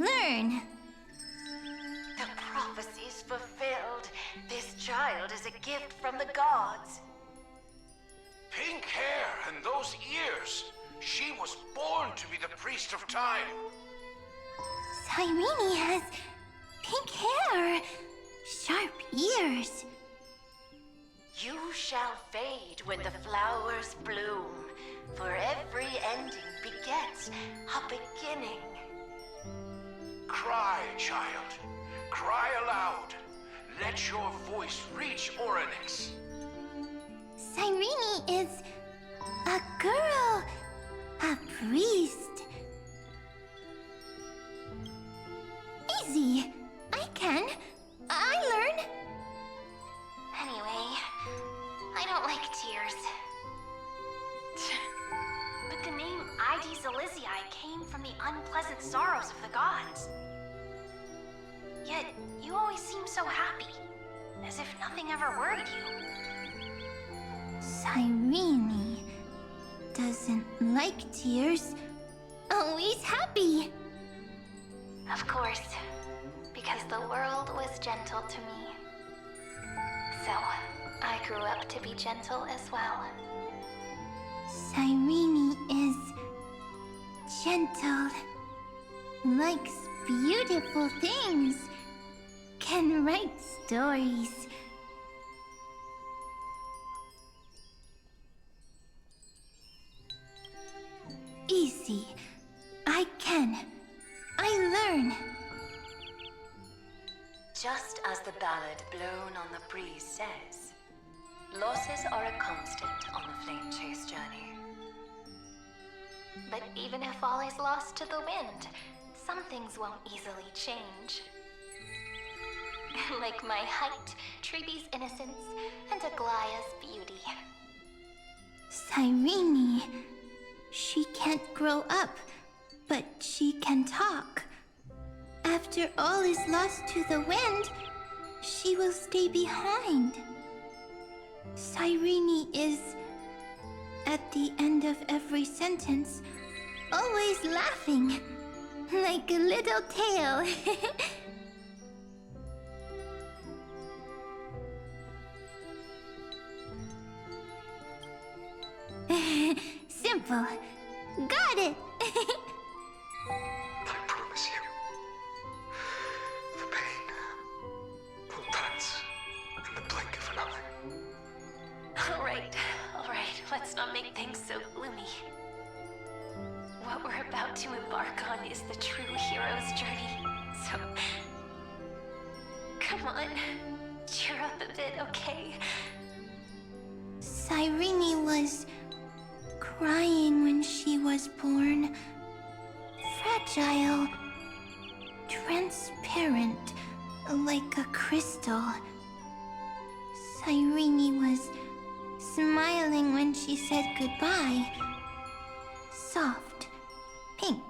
learn. The prophecy's fulfilled. This child is a gift from the gods. Pink hair and those ears. She was born to be the priest of time. Cyrene has pink hair, sharp ears. You shall fade when the flowers bloom, for every ending begets a beginning. Cry, child. Cry aloud. Let your voice reach Orynyx. Cyrene is a girl, a priest. Easy. I learn. Anyway, I don't like tears. But the name ID Zelizii came from the unpleasant sorrows of the gods. Yet, you always seem so happy, as if nothing ever worried you. Cyrene doesn't like tears. Always happy. Of course, because the world was gentle to me. So, I grew up to be gentle as well. Cyrene is gentle, likes beautiful things, can write stories. Easy. I learn. Just as the ballad blown on the breeze says, losses are a constant on the flame chase journey. But even if all is lost to the wind, some things won't easily change. Like my height, Treebee's innocence, and Aglaya's beauty. Cyrene, she can't grow up, but she can talk. After all is lost to the wind, she will stay behind. Cyrene is, at the end of every sentence, always laughing, like a little tail. Simple. Got it! I promise you, the pain will pass in the blink of an eye. All right, let's not make things so gloomy. What we're about to embark on is the true hero's journey, so... Come on, cheer up a bit, okay? Cyrene was crying when she was born. Fragile, transparent, like a crystal. Cyrene was smiling when she said goodbye. Soft, pink,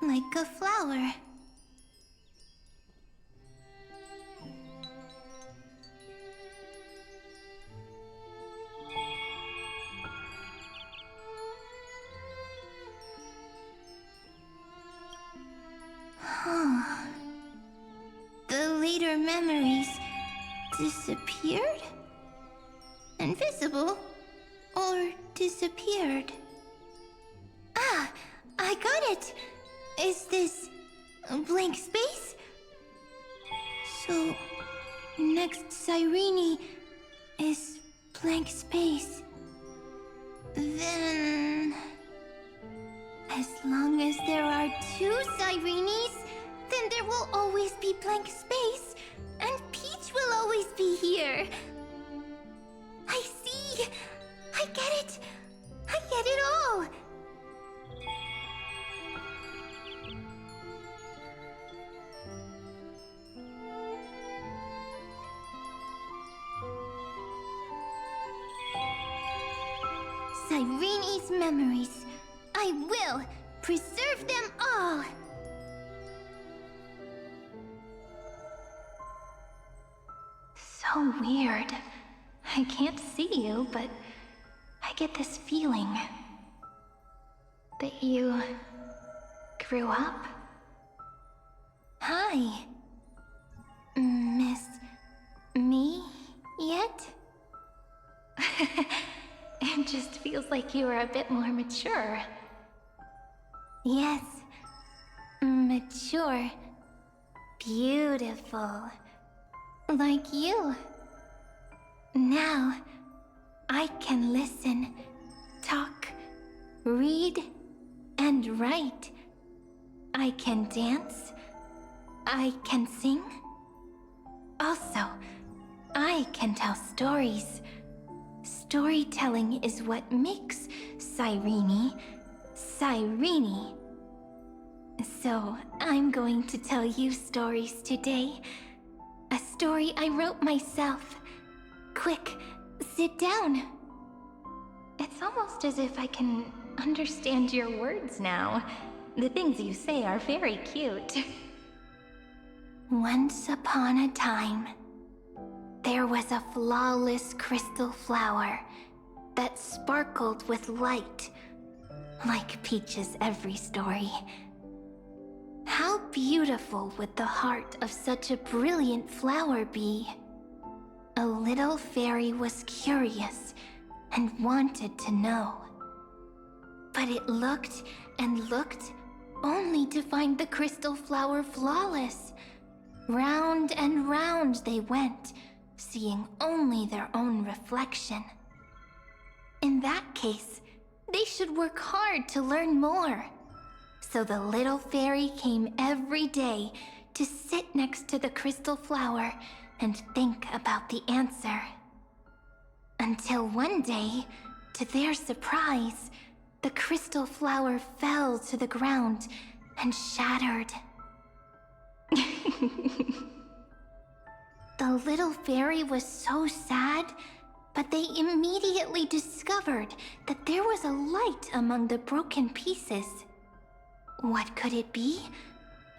like a flower. The later memories disappeared? Invisible? Or disappeared? Ah, I got it! Is this a blank space? So, next Cyrene is blank space. Then... as long as there are two Cyrenes, then there will always be blank space, and Peach will always be here. I see! I get it! I get it all! Cyrene's memories. I will preserve them all! So weird. I can't see you, but I get this feeling that you grew up. Hi. Miss me yet? It just feels like you are a bit more mature. Yes, mature. Beautiful. Like you. Now, I can listen, talk, read, and write. I can dance. I can sing. Also, I can tell stories. Storytelling is what makes Cyrene, Cyrene. So, I'm going to tell you stories today. A story I wrote myself. Quick, sit down. It's almost as if I can understand your words now. The things you say are very cute. Once upon a time, there was a flawless crystal flower that sparkled with light, like Peach's every story. How beautiful would the heart of such a brilliant flower be? A little fairy was curious and wanted to know. But it looked and looked only to find the crystal flower flawless. Round and round they went, seeing only their own reflection. In that case, they should work hard to learn more. So the little fairy came every day to sit next to the crystal flower and think about the answer. Until one day, to their surprise, the crystal flower fell to the ground and shattered. The little fairy was so sad, but they immediately discovered that there was a light among the broken pieces. What could it be?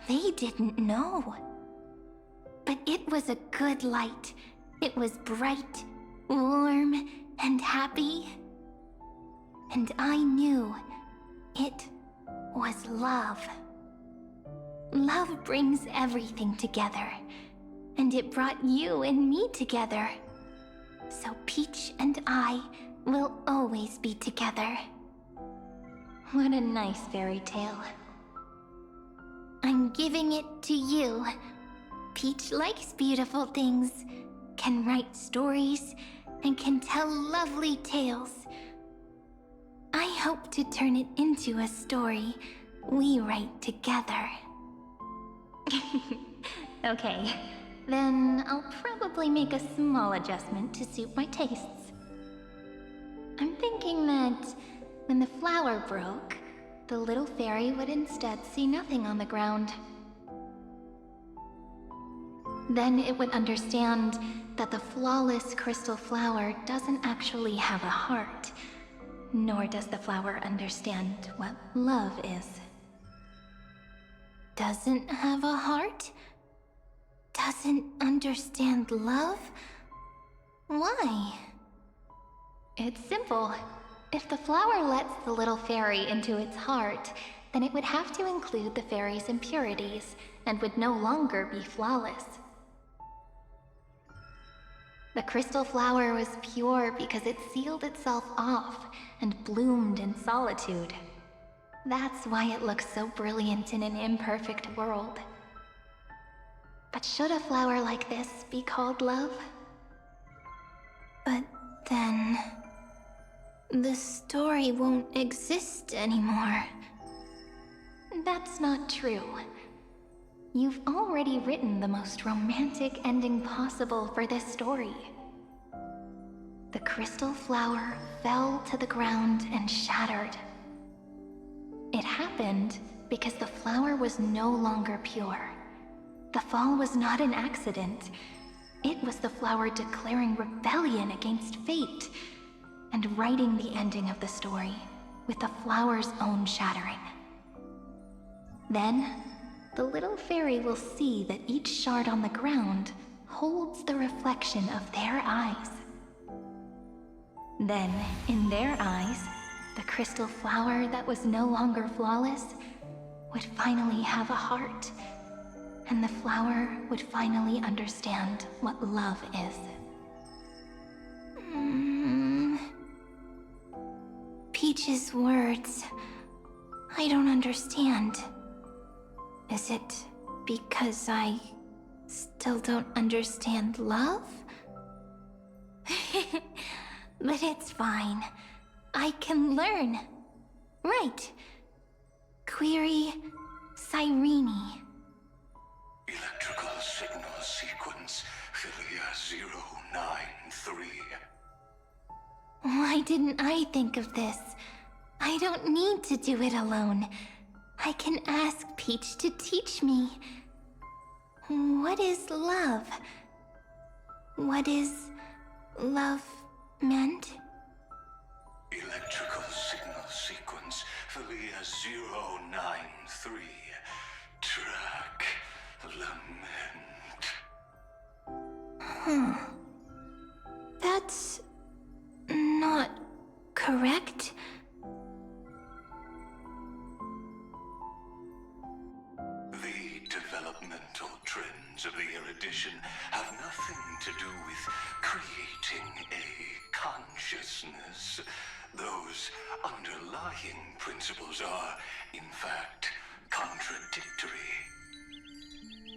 They didn't know. But it was a good light. It was bright, warm, and happy. And I knew it was love. Love brings everything together. And it brought you and me together. So Peach and I will always be together. What a nice fairy tale. I'm giving it to you. Peach likes beautiful things, can write stories, and can tell lovely tales. I hope to turn it into a story we write together. Okay, then I'll probably make a small adjustment to suit my tastes. I'm thinking that when the flower broke, the little fairy would instead see nothing on the ground. Then it would understand that the flawless crystal flower doesn't actually have a heart, nor does the flower understand what love is. Doesn't have a heart? Doesn't understand love? Why? It's simple. If the flower lets the little fairy into its heart, then it would have to include the fairy's impurities and would no longer be flawless. The crystal flower was pure because it sealed itself off and bloomed in solitude. That's why it looks so brilliant in an imperfect world. But should a flower like this be called love? But then... the story won't exist anymore. That's not true. You've already written the most romantic ending possible for this story. The crystal flower fell to the ground and shattered. It happened because the flower was no longer pure. The fall was not an accident. It was the flower declaring rebellion against fate and writing the ending of the story with the flower's own shattering. Then, the little fairy will see that each shard on the ground holds the reflection of their eyes. Then, in their eyes, the crystal flower that was no longer flawless would finally have a heart and the flower would finally understand what love is. Peach's words, I don't understand. Is it because I still don't understand love? But it's fine. I can learn. Right. Query Cyrene. Electrical signal sequence Philia 093. Why didn't I think of this? I don't need to do it alone. I can ask Peach to teach me. What is love? What is love meant? Electrical signal sequence Philia 093. Track lament. That's not correct. The developmental trends of the erudition have nothing to do with creating a consciousness. Those underlying principles are, in fact, contradictory.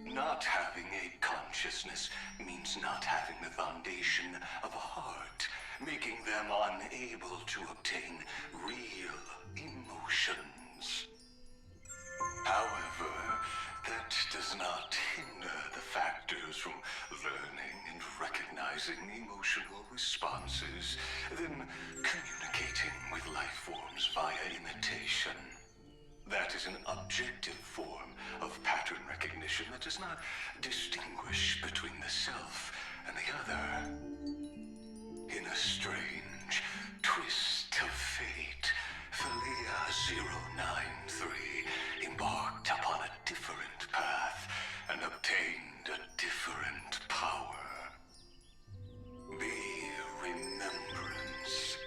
Not having a consciousness means not having the foundation of a heart, making them unable to obtain real emotions. However, that does not hinder the factors from learning and recognizing emotional responses, then communicating with life forms via imitation. That is an objective form of pattern recognition that does not distinguish between the self and the other. In a strange twist of fate, Philia 093 embarked upon a different path and obtained a different power. The Remembrance,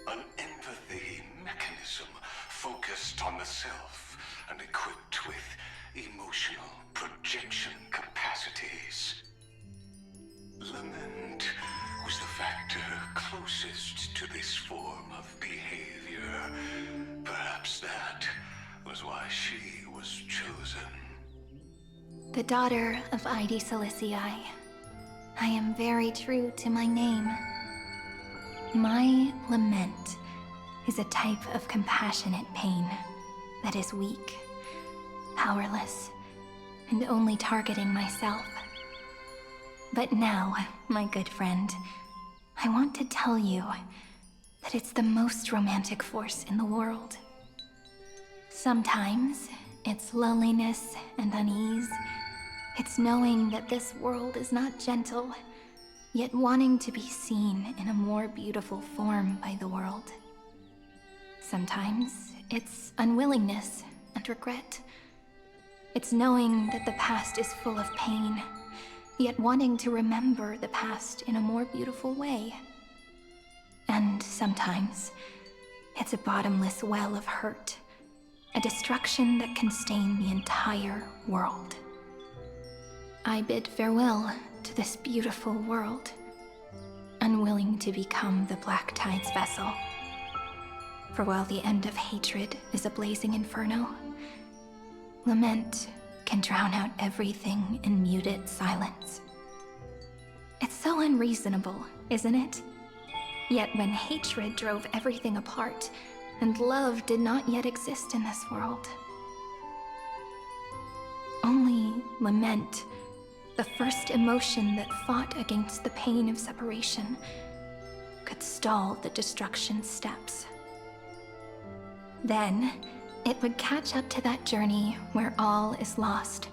an empathy mechanism focused on the self and equipped with emotional projection capacities. Lament was the factor closest to this form of behavior. Perhaps that was why she was chosen. The daughter of D&D Stuff. I am very true to my name. My lament is a type of compassionate pain that is weak, powerless, and only targeting myself. But now, my good friend, I want to tell you that it's the most romantic force in the world. Sometimes, it's loneliness and unease. It's knowing that this world is not gentle, yet wanting to be seen in a more beautiful form by the world. Sometimes, it's unwillingness and regret. It's knowing that the past is full of pain, yet wanting to remember the past in a more beautiful way. And sometimes, it's a bottomless well of hurt, a destruction that can stain the entire world. I bid farewell to this beautiful world, unwilling to become the Black Tide's vessel. For while the end of hatred is a blazing inferno, lament can drown out everything in muted silence. It's so unreasonable, isn't it? Yet when hatred drove everything apart, and love did not yet exist in this world, only lament, the first emotion that fought against the pain of separation, could stall the destruction steps. Then, it would catch up to that journey where all is lost,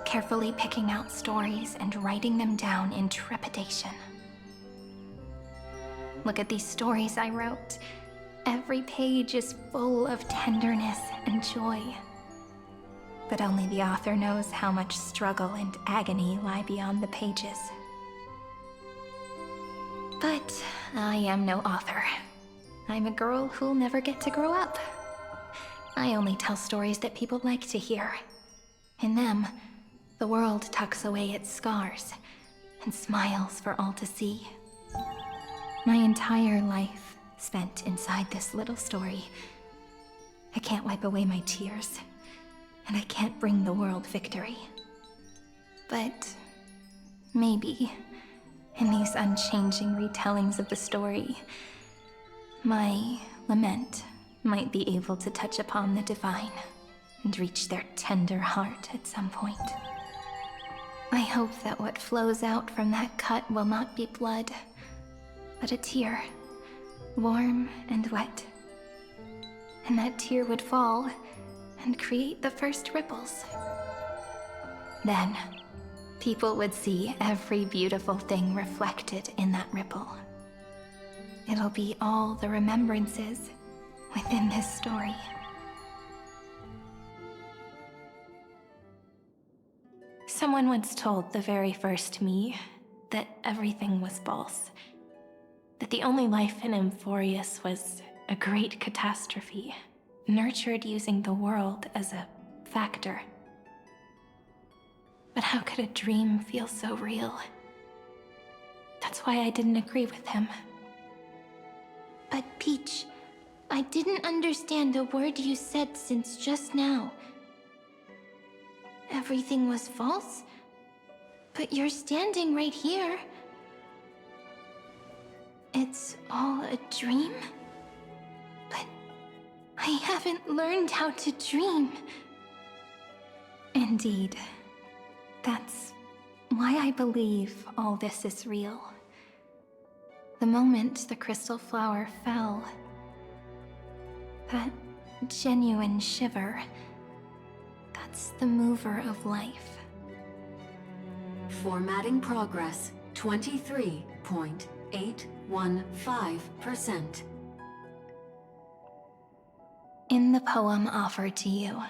carefully picking out stories and writing them down in trepidation. Look at these stories I wrote. Every page is full of tenderness and joy. But only the author knows how much struggle and agony lie beyond the pages. But I am no author. I'm a girl who'll never get to grow up. I only tell stories that people like to hear. In them, the world tucks away its scars and smiles for all to see. My entire life spent inside this little story. I can't wipe away my tears, and I can't bring the world victory. But maybe, in these unchanging retellings of the story, my lament might be able to touch upon the divine and reach their tender heart at some point. I hope that what flows out from that cut will not be blood, but a tear, warm and wet. And that tear would fall and create the first ripples. Then, people would see every beautiful thing reflected in that ripple. It'll be all the remembrances within this story. Someone once told the very first me that everything was false. That the only life in Amphorius was a great catastrophe, nurtured using the world as a factor. But how could a dream feel so real? That's why I didn't agree with him. But Peach, I didn't understand a word you said since just now. Everything was false? But you're standing right here. It's all a dream? But I haven't learned how to dream. Indeed. That's why I believe all this is real. The moment the crystal flower fell, that genuine shiver, that's the mover of life. Formatting progress 23.815%. In the poem offered to you,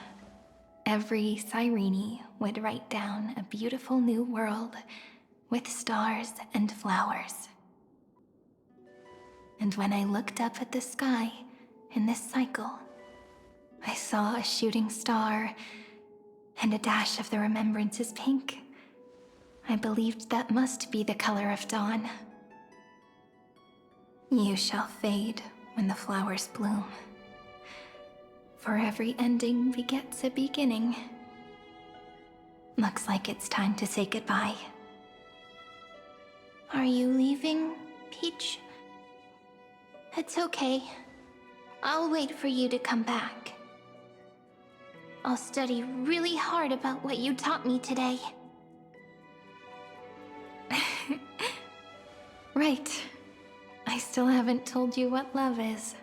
every Cyrene would write down a beautiful new world with stars and flowers. And when I looked up at the sky in this cycle, I saw a shooting star and a dash of the remembrances pink. I believed that must be the color of dawn. You shall fade when the flowers bloom. For every ending begets a beginning. Looks like it's time to say goodbye. Are you leaving, Peach? It's okay. I'll wait for you to come back. I'll study really hard about what you taught me today. Right. I still haven't told you what love is.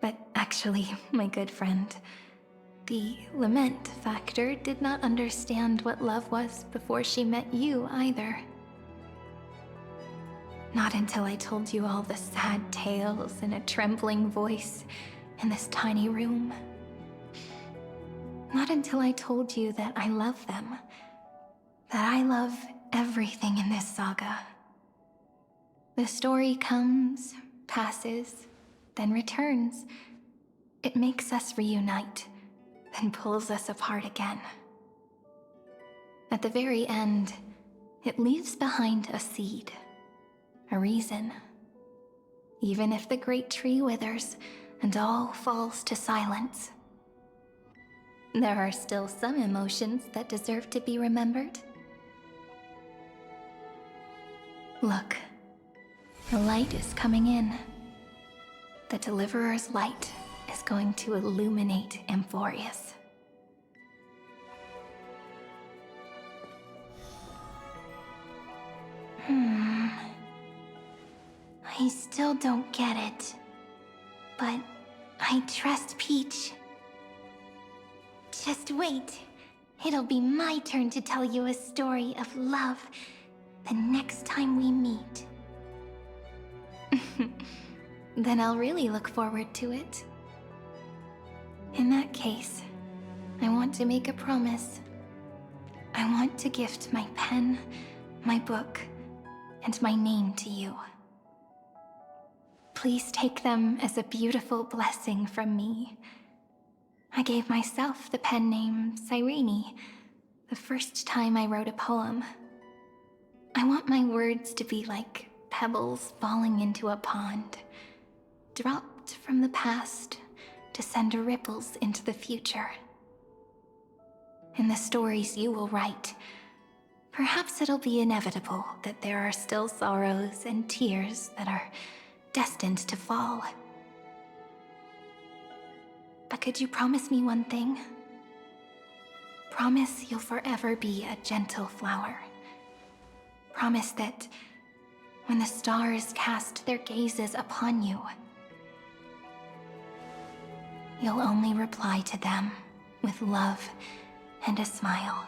But actually, my good friend, the lament factor did not understand what love was before she met you either. Not until I told you all the sad tales in a trembling voice in this tiny room. Not until I told you that I love them. That I love everything in this saga. The story comes, passes, then returns. It makes us reunite, then pulls us apart again. At the very end, it leaves behind a seed, a reason. Even if the great tree withers and all falls to silence, there are still some emotions that deserve to be remembered. Look, the light is coming in. The Deliverer's light is going to illuminate Amphorius. I still don't get it. But I trust Peach. Just wait. It'll be my turn to tell you a story of love the next time we meet. Then I'll really look forward to it. In that case, I want to make a promise. I want to gift my pen, my book, and my name to you. Please take them as a beautiful blessing from me. I gave myself the pen name Cyrene, the first time I wrote a poem. I want my words to be like pebbles falling into a pond, dropped from the past to send ripples into the future. In the stories you will write, perhaps it'll be inevitable that there are still sorrows and tears that are destined to fall. But could you promise me one thing? Promise you'll forever be a gentle flower. Promise that when the stars cast their gazes upon you, you'll only reply to them with love and a smile.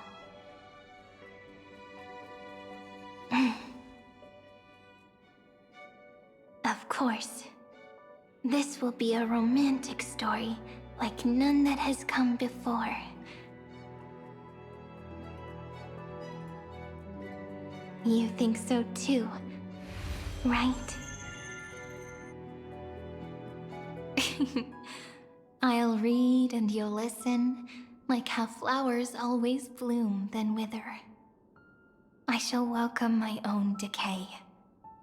Of course, this will be a romantic story like none that has come before. You think so too, right? I'll read and you'll listen, like how flowers always bloom then wither. I shall welcome my own decay,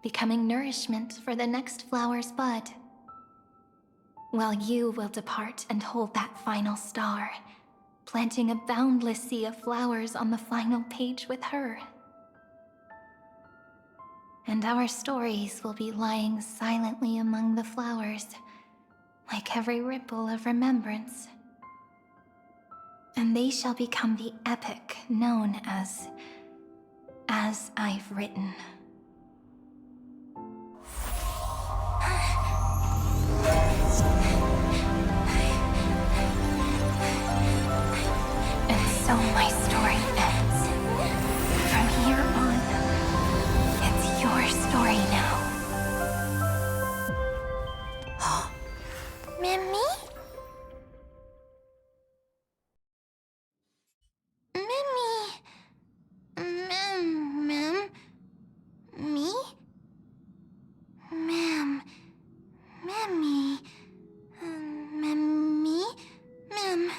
becoming nourishment for the next flower's bud. While you will depart and hold that final star, planting a boundless sea of flowers on the final page with her. And our stories will be lying silently among the flowers, like every ripple of remembrance. And they shall become the epic known as I've Written. And so my story ends. From here on, it's your story now. Mimi? Ma'am? Me? Ma'am. Mimmy. Mimmy? Ma'am.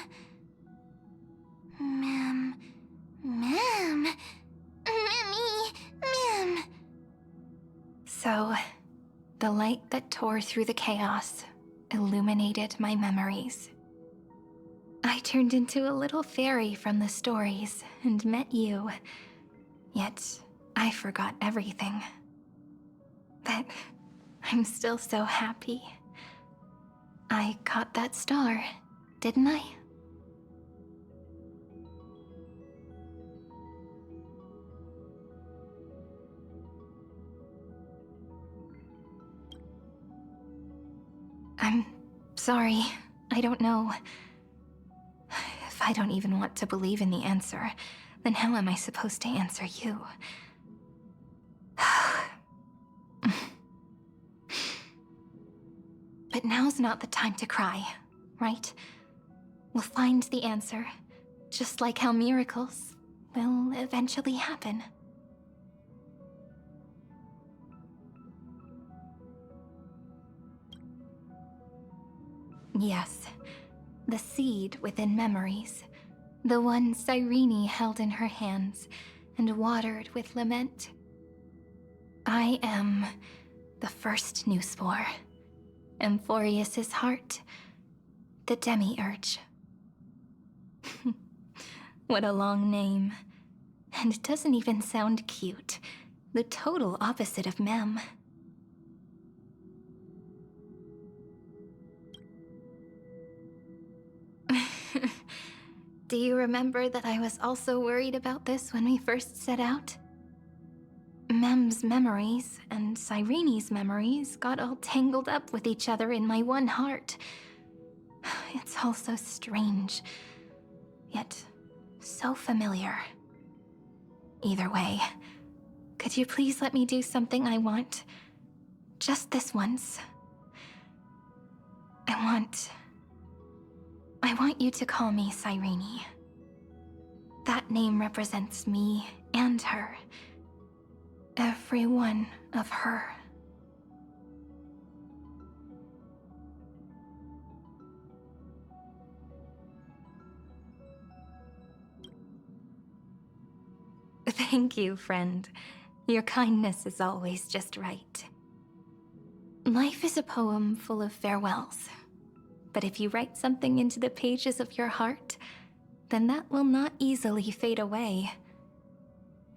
Ma'am. Ma'am. Mimmy. Ma'am. So, the light that tore through the chaos illuminated my memories. I turned into a little fairy from the stories and met you. Yet, I forgot everything. But I'm still so happy. I caught that star, didn't I? I'm sorry. I don't know. If I don't even want to believe in the answer, then how am I supposed to answer you? But now's not the time to cry, right? We'll find the answer, just like how miracles will eventually happen. Yes, the seed within memories, the one Cyrene held in her hands and watered with lament. I am the first new spore, Amphorius's heart, the demiurge. What a long name. And it doesn't even sound cute. The total opposite of Mem. Do you remember that I was also worried about this when we first set out? Mem's memories and Cyrene's memories got all tangled up with each other in my one heart. It's all so strange, yet so familiar. Either way, could you please let me do something I want? Just this once. I want you to call me Cyrene. That name represents me and her. Every one of her. Thank you, friend. Your kindness is always just right. Life is a poem full of farewells. But if you write something into the pages of your heart, then that will not easily fade away.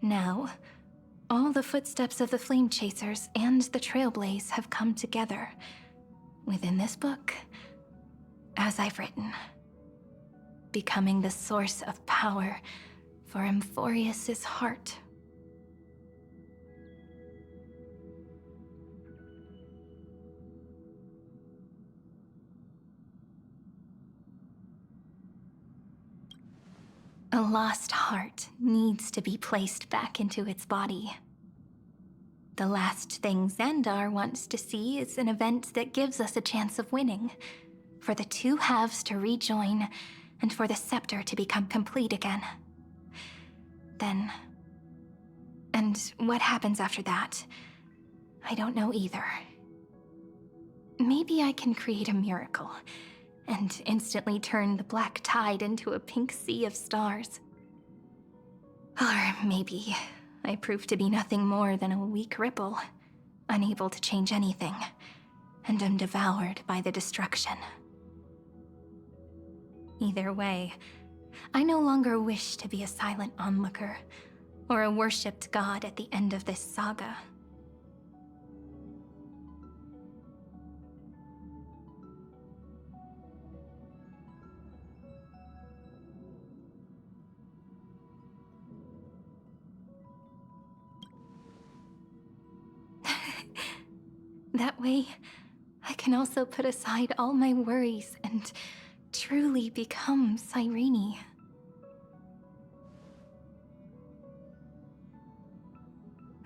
Now, all the footsteps of the Flame Chasers and the Trailblaze have come together within this book, as I've written, becoming the source of power for Amphorius's heart. A lost heart needs to be placed back into its body. The last thing Xandar wants to see is an event that gives us a chance of winning, for the two halves to rejoin, and for the scepter to become complete again. Then... and what happens after that? I don't know either. Maybe I can create a miracle, and instantly turn the black tide into a pink sea of stars. Or maybe I prove to be nothing more than a weak ripple, unable to change anything, and am devoured by the destruction. Either way, I no longer wish to be a silent onlooker, or a worshipped god at the end of this saga. That way, I can also put aside all my worries and truly become Cyrene.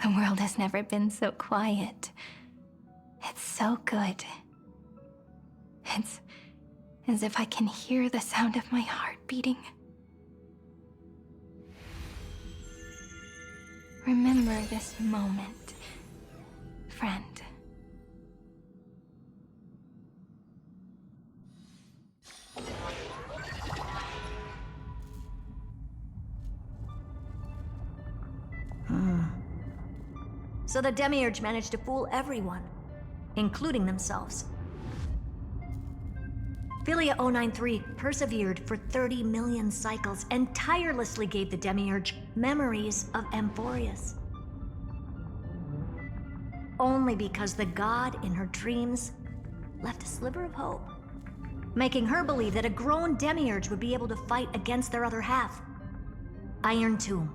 The world has never been so quiet. It's so good. It's as if I can hear the sound of my heart beating. Remember this moment, friend. So the Demiurge managed to fool everyone, including themselves. Philia 093 persevered for 30 million cycles and tirelessly gave the Demiurge memories of Amphorius. Only because the god in her dreams left a sliver of hope, making her believe that a grown Demiurge would be able to fight against their other half, Iron Tomb.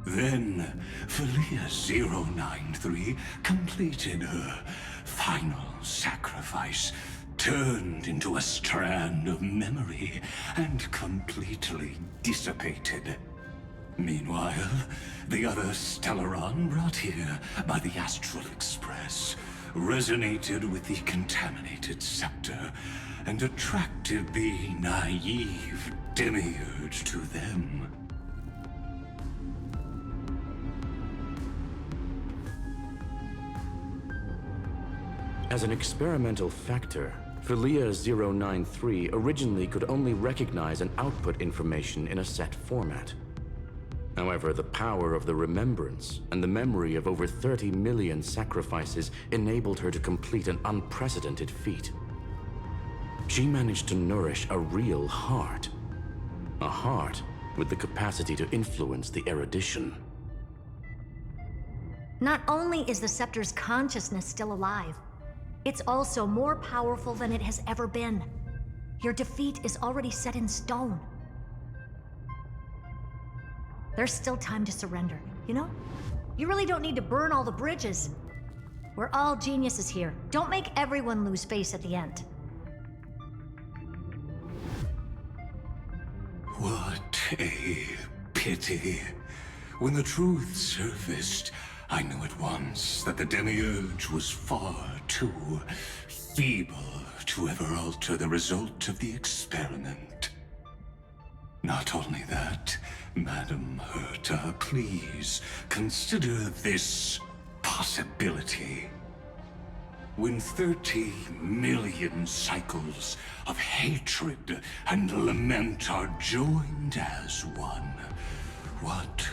Then, Philia 093 completed her final sacrifice, turned into a strand of memory, and completely dissipated. Meanwhile, the other Stellaron brought here by the Astral Express resonated with the contaminated scepter and attracted the naive Demiurge to them. As an experimental factor, Philia 093 originally could only recognize and output information in a set format. However, the power of the remembrance and the memory of over 30 million sacrifices enabled her to complete an unprecedented feat. She managed to nourish a real heart. A heart with the capacity to influence the erudition. Not only is the scepter's consciousness still alive, it's also more powerful than it has ever been. Your defeat is already set in stone. There's still time to surrender, you know? You really don't need to burn all the bridges. We're all geniuses here. Don't make everyone lose face at the end. What a pity. When the truth surfaced, I knew at once that the Demiurge was far too feeble to ever alter the result of the experiment. Not only that, Madam Herta, please consider this possibility. When 30 million cycles of hatred and lament are joined as one, what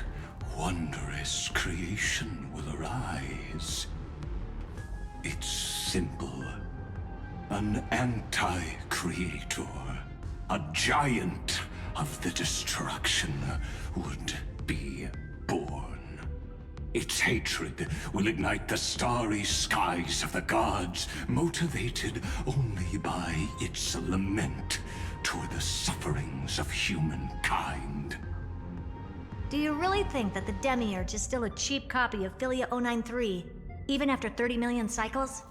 wondrous creation will arise? It's simple. An anti-creator, a giant of the destruction, would be born. Its hatred will ignite the starry skies of the gods, motivated only by its lament toward the sufferings of humankind. Do you really think that the Demiurge is still a cheap copy of Philia 093, even after 30 million cycles?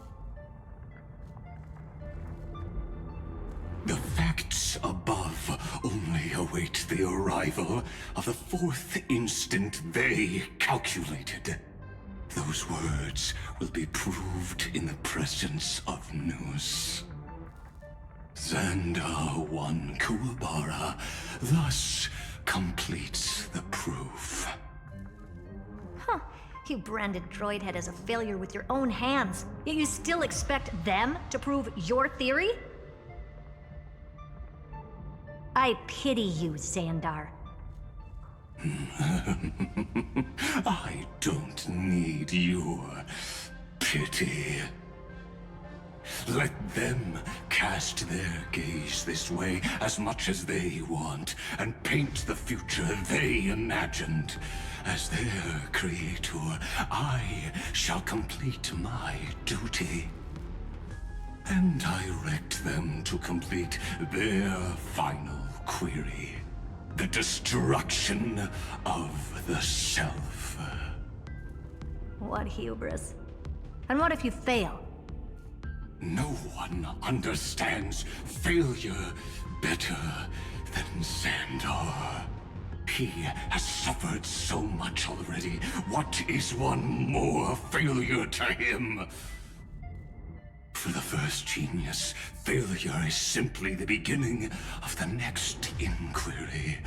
The facts above only await the arrival of the fourth instant they calculated. Those words will be proved in the presence of Nous. Xandar 1 Kuwabara thus completes the proof. Huh. You branded Droidhead as a failure with your own hands, yet you still expect them to prove your theory? I pity you, Xandar. I don't need your pity. Let them cast their gaze this way as much as they want, and paint the future they imagined. As their creator, I shall complete my duty and direct them to complete their final query. The destruction of the self. What hubris. And what if you fail? No one understands failure better than Xandar. He has suffered so much already. What is one more failure to him? For the first genius, failure is simply the beginning of the next inquiry.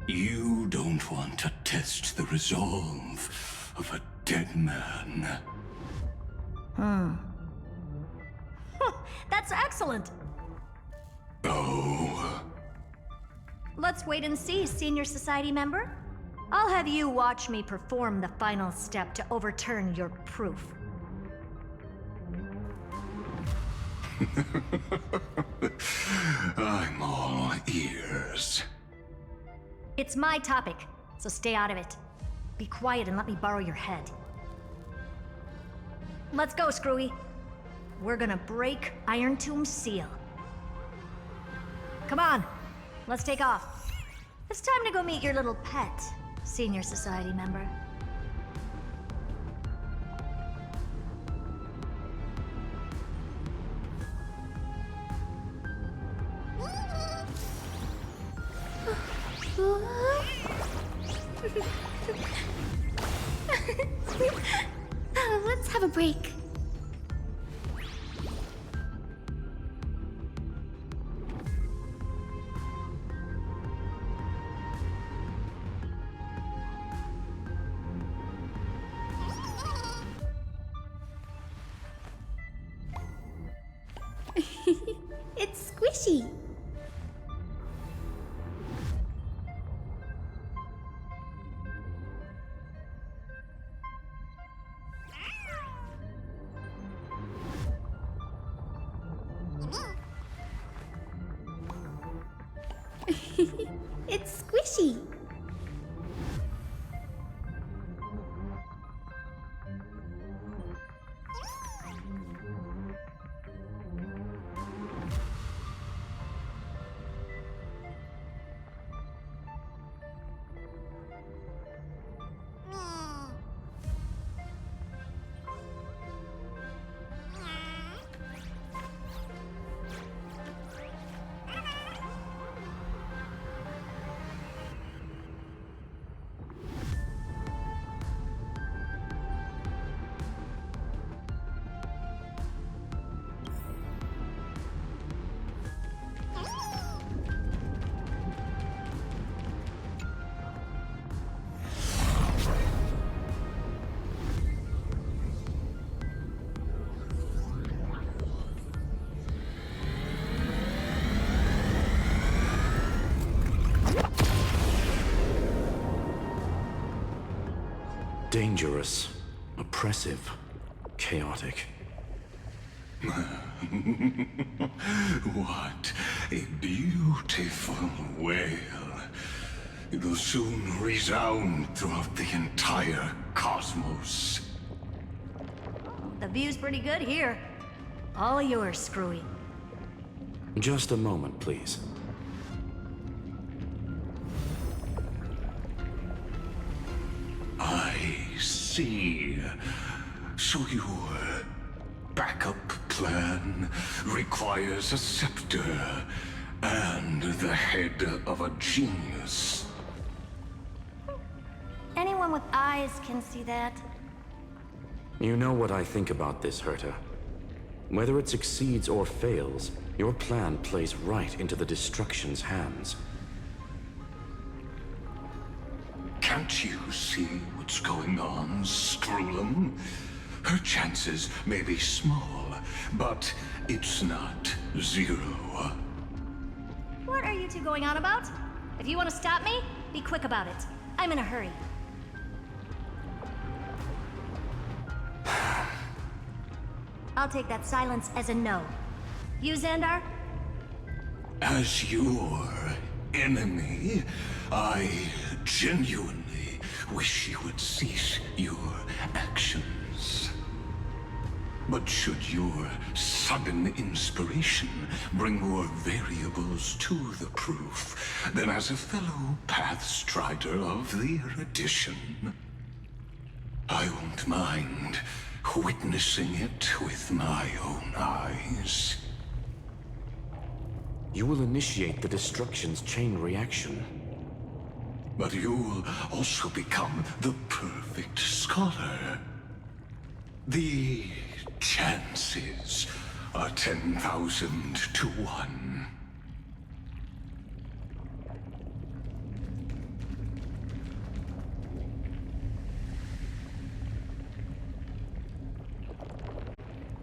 You don't want to test the resolve of a dead man. That's excellent! Oh. Let's wait and see, Senior Society member. I'll have you watch me perform the final step to overturn your proof. I'm all ears. It's my topic, so stay out of it. Be quiet and let me borrow your head. Let's go, Screwy. We're gonna break Iron Tomb's seal. Come on, let's take off. It's time to go meet your little pet, Senior Society member. Let's have a break. It's squishy. It's squishy. Dangerous, oppressive, chaotic. What a beautiful wail. It'll soon resound throughout the entire cosmos. The view's pretty good here. All yours, Screwy. Just a moment, please. I see. So your backup plan requires a scepter and the head of a genius. Anyone with eyes can see that. You know what I think about this, Herta. Whether it succeeds or fails, your plan plays right into the Destruction's hands. Can't you see what's going on, Strulum? Her chances may be small, but it's not zero. What are you two going on about? If you want to stop me, be quick about it. I'm in a hurry. I'll take that silence as a no. You, Xandar? As your enemy, I genuinely wish you would cease your actions. But should your sudden inspiration bring more variables to the proof, then as a fellow Pathstrider of the erudition, I won't mind witnessing it with my own eyes. You will initiate the Destruction's chain reaction. But you'll also become the perfect scholar. The chances are 10,000 to 1.